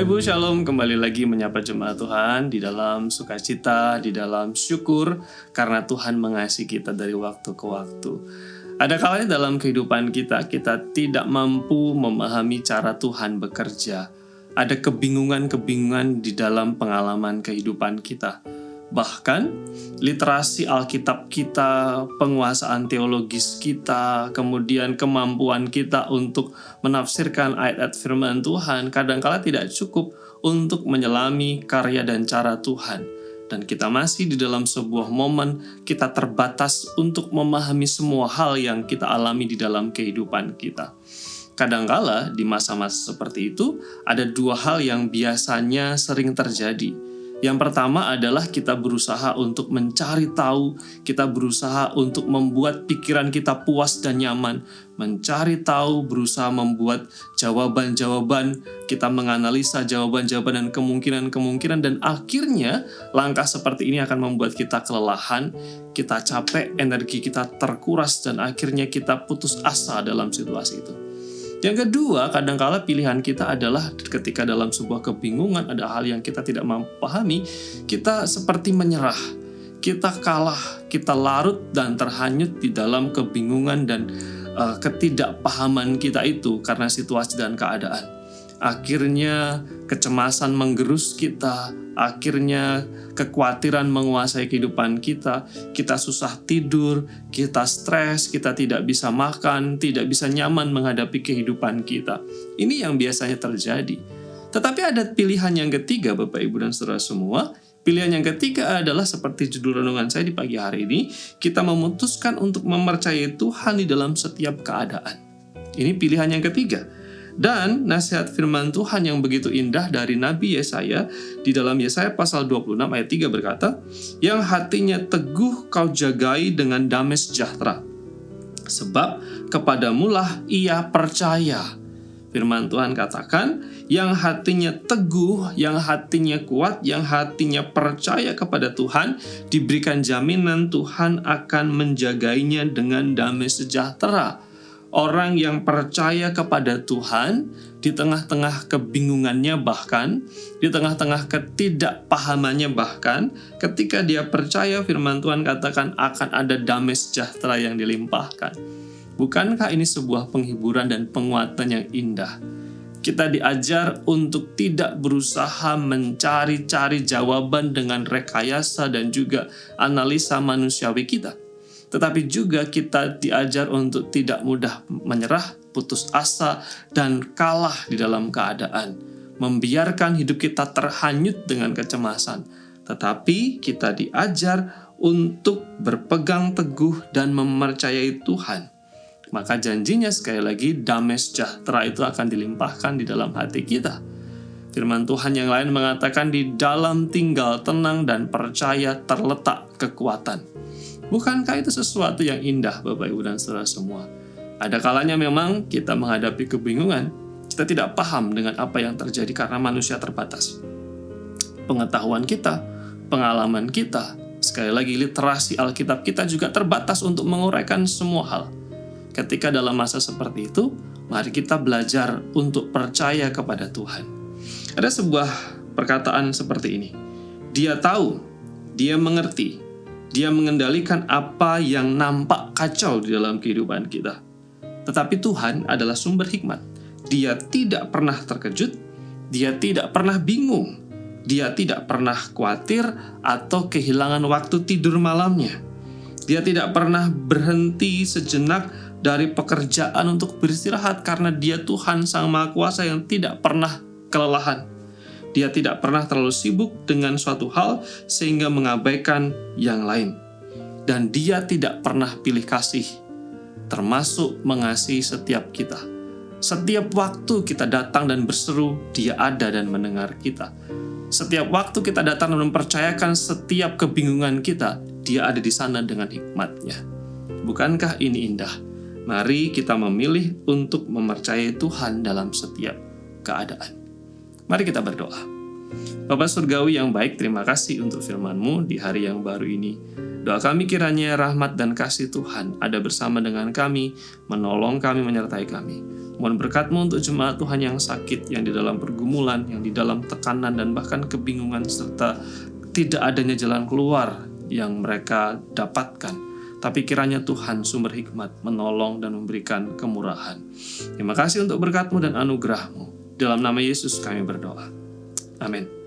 Bapak Ibu Shalom, kembali lagi menyapa jemaat Tuhan di dalam sukacita, di dalam syukur karena Tuhan mengasihi kita dari waktu ke waktu. Ada kalanya dalam kehidupan kita tidak mampu memahami cara Tuhan bekerja. Ada kebingungan-kebingungan di dalam pengalaman kehidupan kita. Bahkan literasi Alkitab kita, penguasaan teologis kita, kemudian kemampuan kita untuk menafsirkan ayat-ayat firman Tuhan kadangkala tidak cukup untuk menyelami karya dan cara Tuhan. Dan kita masih di dalam sebuah momen kita terbatas untuk memahami semua hal yang kita alami di dalam kehidupan kita. Kadangkala di masa-masa seperti itu ada dua hal yang biasanya sering terjadi. Yang pertama adalah kita berusaha untuk mencari tahu, kita berusaha untuk membuat pikiran kita puas dan nyaman, mencari tahu, berusaha membuat jawaban-jawaban, kita menganalisa jawaban-jawaban dan kemungkinan-kemungkinan, dan akhirnya langkah seperti ini akan membuat kita kelelahan, kita capek, energi kita terkuras, dan akhirnya kita putus asa dalam situasi itu. Yang kedua, kadangkala pilihan kita adalah ketika dalam sebuah kebingungan, ada hal yang kita tidak mampu pahami, kita seperti menyerah, kita kalah, kita larut dan terhanyut di dalam kebingungan dan ketidakpahaman kita itu karena situasi dan keadaan. Akhirnya kecemasan menggerus kita, akhirnya kekhawatiran menguasai kehidupan kita, kita susah tidur, kita stres, kita tidak bisa makan, tidak bisa nyaman menghadapi kehidupan kita. Ini yang biasanya terjadi. Tetapi ada pilihan yang ketiga, Bapak, Ibu, dan Saudara semua. Pilihan yang ketiga adalah seperti judul renungan saya di pagi hari ini, kita memutuskan untuk mempercayai Tuhan di dalam setiap keadaan. Ini pilihan yang ketiga. Dan nasihat firman Tuhan yang begitu indah dari Nabi Yesaya di dalam Yesaya pasal 26 ayat 3 berkata, yang hatinya teguh kau jagai dengan damai sejahtera, sebab kepadamulah ia percaya. Firman Tuhan katakan, yang hatinya teguh, yang hatinya kuat, yang hatinya percaya kepada Tuhan, diberikan jaminan Tuhan akan menjagainya dengan damai sejahtera. Orang yang percaya kepada Tuhan di tengah-tengah kebingungannya, bahkan di tengah-tengah ketidakpahamannya, bahkan ketika dia percaya, firman Tuhan katakan akan ada damai sejahtera yang dilimpahkan. Bukankah ini sebuah penghiburan dan penguatan yang indah? Kita diajar untuk tidak berusaha mencari-cari jawaban dengan rekayasa dan juga analisa manusiawi kita. Tetapi juga kita diajar untuk tidak mudah menyerah, putus asa, dan kalah di dalam keadaan. Membiarkan hidup kita terhanyut dengan kecemasan. Tetapi kita diajar untuk berpegang teguh dan mempercayai Tuhan. Maka janjinya sekali lagi, damai sejahtera itu akan dilimpahkan di dalam hati kita. Firman Tuhan yang lain mengatakan di dalam tinggal tenang dan percaya terletak kekuatan. Bukankah itu sesuatu yang indah, Bapak, Ibu, dan Saudara semua? Ada kalanya memang kita menghadapi kebingungan, kita tidak paham dengan apa yang terjadi karena manusia terbatas. Pengetahuan kita, pengalaman kita, sekali lagi literasi Alkitab kita juga terbatas untuk menguraikan semua hal. Ketika dalam masa seperti itu, mari kita belajar untuk percaya kepada Tuhan. Ada sebuah perkataan seperti ini. Dia tahu, dia mengerti, dia mengendalikan apa yang nampak kacau di dalam kehidupan kita. Tetapi Tuhan adalah sumber hikmat. Dia tidak pernah terkejut, dia tidak pernah bingung, dia tidak pernah khawatir atau kehilangan waktu tidur malamnya. Dia tidak pernah berhenti sejenak dari pekerjaan untuk beristirahat karena dia Tuhan Sang Maha Kuasa yang tidak pernah kelelahan. Dia tidak pernah terlalu sibuk dengan suatu hal sehingga mengabaikan yang lain. Dan dia tidak pernah pilih kasih, termasuk mengasihi setiap kita. Setiap waktu kita datang dan berseru, dia ada dan mendengar kita. Setiap waktu kita datang dan mempercayakan setiap kebingungan kita, dia ada di sana dengan hikmatnya. Bukankah ini indah? Mari kita memilih untuk mempercayai Tuhan dalam setiap keadaan. Mari kita berdoa. Bapa Surgawi yang baik, terima kasih untuk firman-Mu di hari yang baru ini. Doa kami kiranya rahmat dan kasih Tuhan ada bersama dengan kami, menolong kami, menyertai kami. Mohon berkat-Mu untuk jemaat Tuhan yang sakit, yang di dalam pergumulan, yang di dalam tekanan dan bahkan kebingungan, serta tidak adanya jalan keluar yang mereka dapatkan. Tapi kiranya Tuhan sumber hikmat menolong dan memberikan kemurahan. Terima kasih untuk berkat-Mu dan anugerah-Mu. Dalam nama Yesus kami berdoa. Amin.